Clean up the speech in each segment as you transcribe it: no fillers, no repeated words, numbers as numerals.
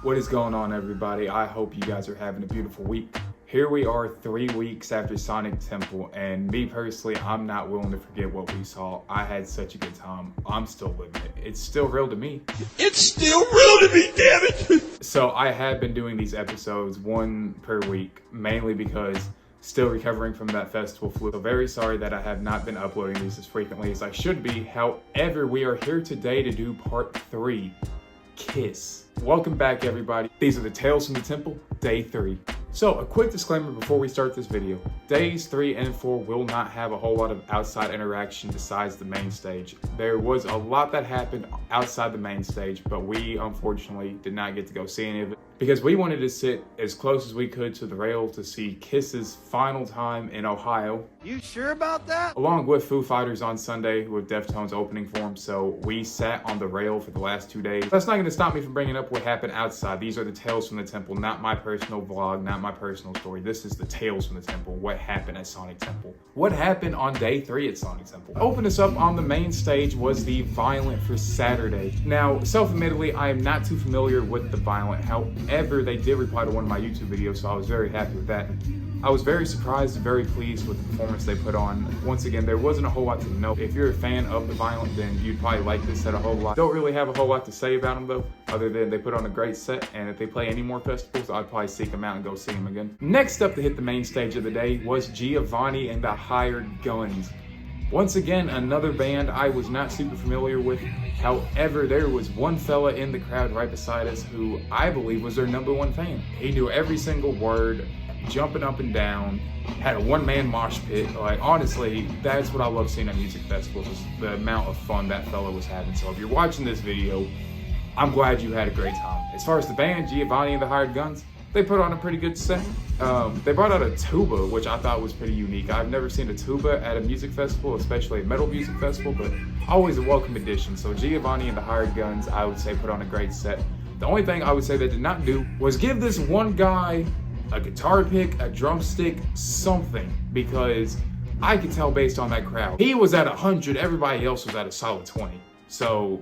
What is going on, everybody? I hope you guys are having a beautiful week. Here we are 3 weeks after Sonic Temple, and me personally, I'm not willing to forget what we saw. I had such a good time. I'm still living it. It's still real to me. It's still real to me, damn it! So I have been doing these episodes 1 per week, mainly because still recovering from that festival flu. So very sorry that I have not been uploading these as frequently as I should be. However, we are here today to do part 3, Kiss. Welcome back, everybody. These are the Tales from the Temple, day 3. So a quick disclaimer before we start this video. Days 3 and 4 will not have a whole lot of outside interaction besides the main stage. There was a lot that happened outside the main stage, but we unfortunately did not get to go see any of it because we wanted to sit as close as we could to the rail to see Kiss's final time in Ohio. You sure about that? Along with Foo Fighters on Sunday with Deftones opening for them, so we sat on the rail for the last 2 days. That's not going to stop me from bringing up what happened outside. These are the Tales from the Temple, not my personal vlog, not my personal story. This is the Tales from the Temple, what happened at Sonic Temple. What happened on day 3 at Sonic Temple? Open us up on the main stage was the Violent for Saturday. Now, self-admittedly, I am not too familiar with the Violent. However, they did reply to one of my YouTube videos, so I was very happy with that. I was very surprised and very pleased with the performance they put on. Once again, there wasn't a whole lot to know. If you're a fan of the Violent, then you'd probably like this set a whole lot. Don't really have a whole lot to say about them though, other than they put on a great set, and if they play any more festivals, I'd probably seek them out and go see them again. Next up to hit the main stage of the day was Giovannie and the Hired Guns. Once again, another band I was not super familiar with. However, there was one fella in the crowd right beside us who I believe was their #1 fan. He knew every single word, jumping up and down, had a one-man mosh pit. Like, honestly, that's what I love seeing at music festivals, is the amount of fun that fella was having. So if you're watching this video, I'm glad you had a great time. As far as the band, Giovannie and the Hired Guns, they put on a pretty good set. They brought out a tuba, which I thought was pretty unique. I've never seen a tuba at a music festival, especially a metal music festival, but always a welcome addition. So Giovannie and the Hired Guns, I would say, put on a great set. The only thing I would say they did not do was give this one guy a guitar pick, a drumstick, something, because I could tell based on that crowd. He was at 100, everybody else was at a solid 20. So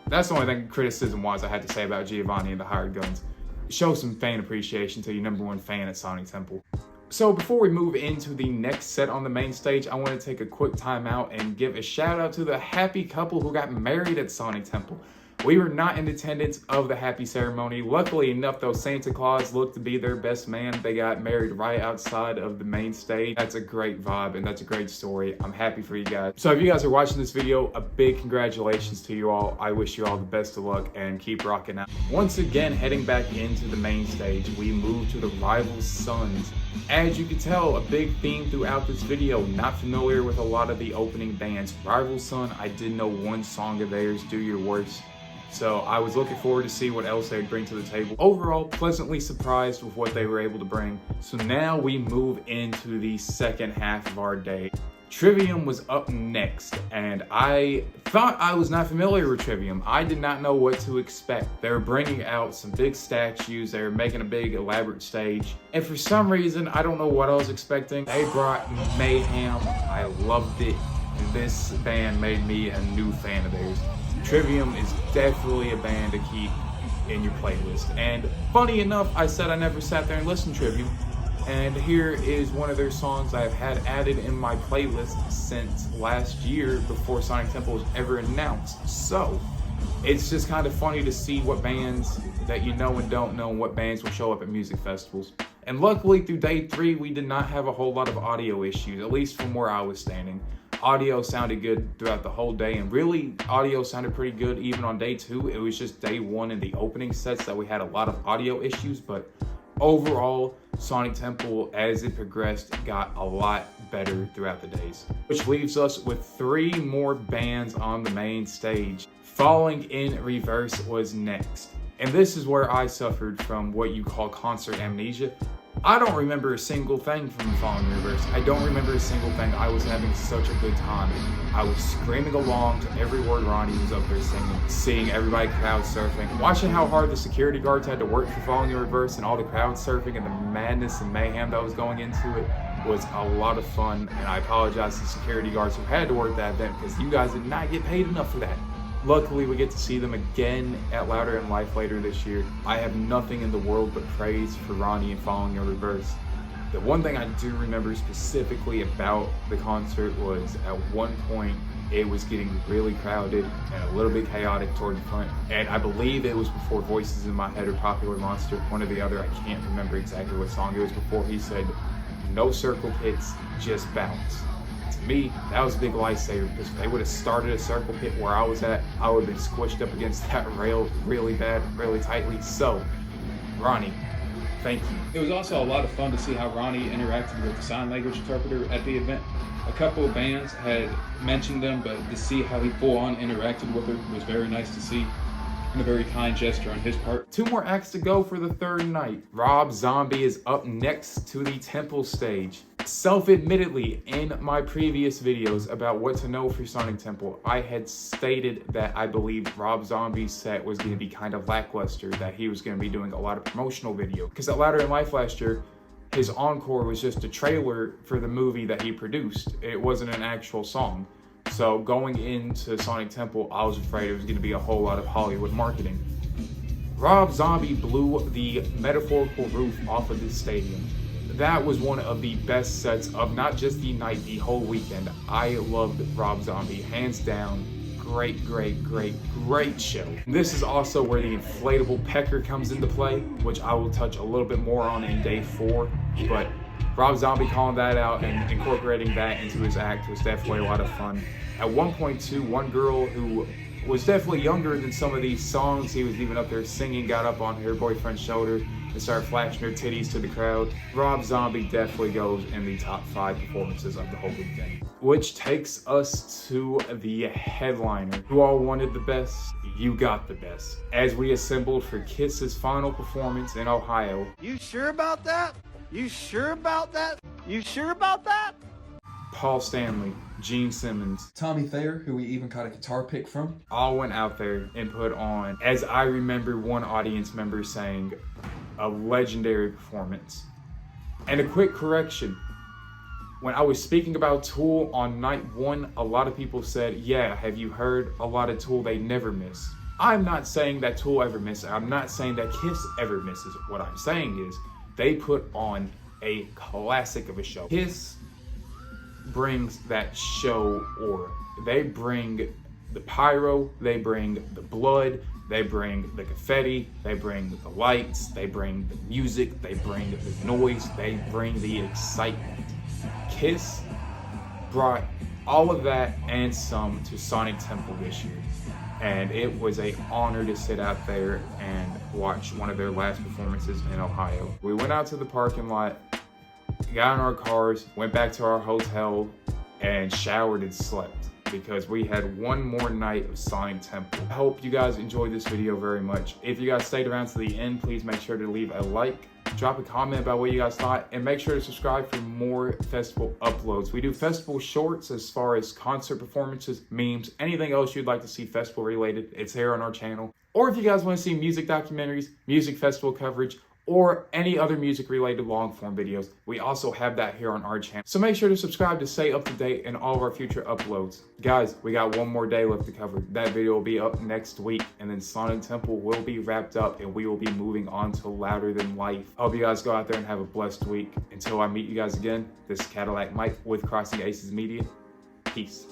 that's the only thing criticism-wise I had to say about Giovannie and the Hired Guns. Show some fan appreciation to your #1 fan at Sonic Temple. So before we move into the next set on the main stage, I want to take a quick time out and give a shout out to the happy couple who got married at Sonic Temple. We were not in attendance of the happy ceremony. Luckily enough, though, Santa Claus looked to be their best man. They got married right outside of the main stage. That's a great vibe and that's a great story. I'm happy for you guys. So if you guys are watching this video, a big congratulations to you all. I wish you all the best of luck and keep rocking out. Once again, heading back into the main stage, we move to the Rival Sons. As you can tell, a big theme throughout this video, not familiar with a lot of the opening bands. Rival Son, I did know one song of theirs, Do Your Worst. So I was looking forward to see what else they'd bring to the table. Overall, pleasantly surprised with what they were able to bring. So now we move into the second half of our day. Trivium was up next, and I thought I was not familiar with Trivium. I did not know what to expect. They were bringing out some big statues. They were making a big elaborate stage. And for some reason, I don't know what I was expecting. They brought mayhem. I loved it. This band made me a new fan of theirs. Trivium is definitely a band to keep in your playlist. And funny enough, I said I never sat there and listened to Trivium. And here is one of their songs I've had added in my playlist since last year before Sonic Temple was ever announced. So it's just kind of funny to see what bands that you know and don't know, what bands will show up at music festivals. And luckily through day 3, we did not have a whole lot of audio issues, at least from where I was standing. Audio sounded good throughout the whole day, and really audio sounded pretty good even on day 2. It was just day 1 in the opening sets that we had a lot of audio issues, but overall, Sonic Temple, as it progressed, got a lot better throughout the days. Which leaves us with 3 more bands on the main stage. Falling in Reverse was next. And this is where I suffered from what you call concert amnesia. I don't remember a single thing from Falling in Reverse. I don't remember a single thing. I was having such a good time. I was screaming along to every word Ronnie was up there singing, seeing everybody crowd surfing, watching how hard the security guards had to work for Falling in Reverse, and all the crowd surfing and the madness and mayhem that was going into it was a lot of fun. And I apologize to security guards who had to work that event because you guys did not get paid enough for that. Luckily, we get to see them again at Louder in Life later this year. I have nothing in the world but praise for Ronnie and Following Your Reverse. The one thing I do remember specifically about the concert was at one point it was getting really crowded and a little bit chaotic toward the front. And I believe it was before Voices in My Head or Popular Monster, one or the other. I can't remember exactly what song it was before. He said, "No circle pits, just bounce." To me, that was a big lifesaver, because if they would have started a circle pit where I was at, I would have been squished up against that rail really bad, really tightly. So, Ronnie, thank you. It was also a lot of fun to see how Ronnie interacted with the sign language interpreter at the event. A couple of bands had mentioned them, but to see how he full-on interacted with her was very nice to see, and a very kind gesture on his part. 2 more acts to go for the 3rd night. Rob Zombie is up next to the Temple stage. Self-admittedly, in my previous videos about what to know for Sonic Temple, I had stated that I believe Rob Zombie's set was going to be kind of lackluster, that he was going to be doing a lot of promotional video. Because at Louder in Life last year, his encore was just a trailer for the movie that he produced. It wasn't an actual song. So going into Sonic Temple, I was afraid it was going to be a whole lot of Hollywood marketing. Rob Zombie blew the metaphorical roof off of this stadium. That was one of the best sets of not just the night, the whole weekend. I loved Rob Zombie, hands down. Great show. This is also where the inflatable pecker comes into play, which I will touch a little bit more on in day 4. But Rob Zombie calling that out and incorporating that into his act was definitely a lot of fun. At one point too, one girl who was definitely younger than some of these songs he was even up there singing got up on her boyfriend's shoulder and started flashing her titties to the crowd. Rob Zombie definitely goes in the top 5 performances of the whole weekend. Which takes us to the headliner. Who all wanted the best? You got the best. As we assembled for Kiss's final performance in Ohio. You sure about that? You sure about that? You sure about that? Paul Stanley, Gene Simmons, Tommy Thayer, who we even caught a guitar pick from, all went out there and put on, as I remember one audience member saying, a legendary performance. And a quick correction. When I was speaking about Tool on night 1, a lot of people said, yeah, have you heard a lot of Tool? They never miss. I'm not saying that Tool ever misses. I'm not saying that Kiss ever misses. What I'm saying is they put on a classic of a show. Kiss brings that show aura. They bring the pyro, they bring the blood, they bring the confetti, they bring the lights, they bring the music, they bring the noise, they bring the excitement. Kiss brought all of that and some to Sonic Temple this year. And it was an honor to sit out there and watch one of their last performances in Ohio. We went out to the parking lot, got in our cars, went back to our hotel, and showered and slept, because we had one more night of Sonic Temple. I hope you guys enjoyed this video very much. If you guys stayed around to the end, please make sure to leave a like, drop a comment about what you guys thought, and make sure to subscribe for more festival uploads. We do festival shorts as far as concert performances, memes, anything else you'd like to see festival related, it's here on our channel. Or if you guys want to see music documentaries, music festival coverage, or any other music related long form videos, we also have that here on our channel. So make sure to subscribe to stay up to date in all of our future uploads. Guys, we got one more day left to cover. That video will be up next week, and then Sonic Temple will be wrapped up and we will be moving on to Louder Than Life. I hope you guys go out there and have a blessed week. Until I meet you guys again, this is Cadillac Mike with Crossing Aces Media. Peace.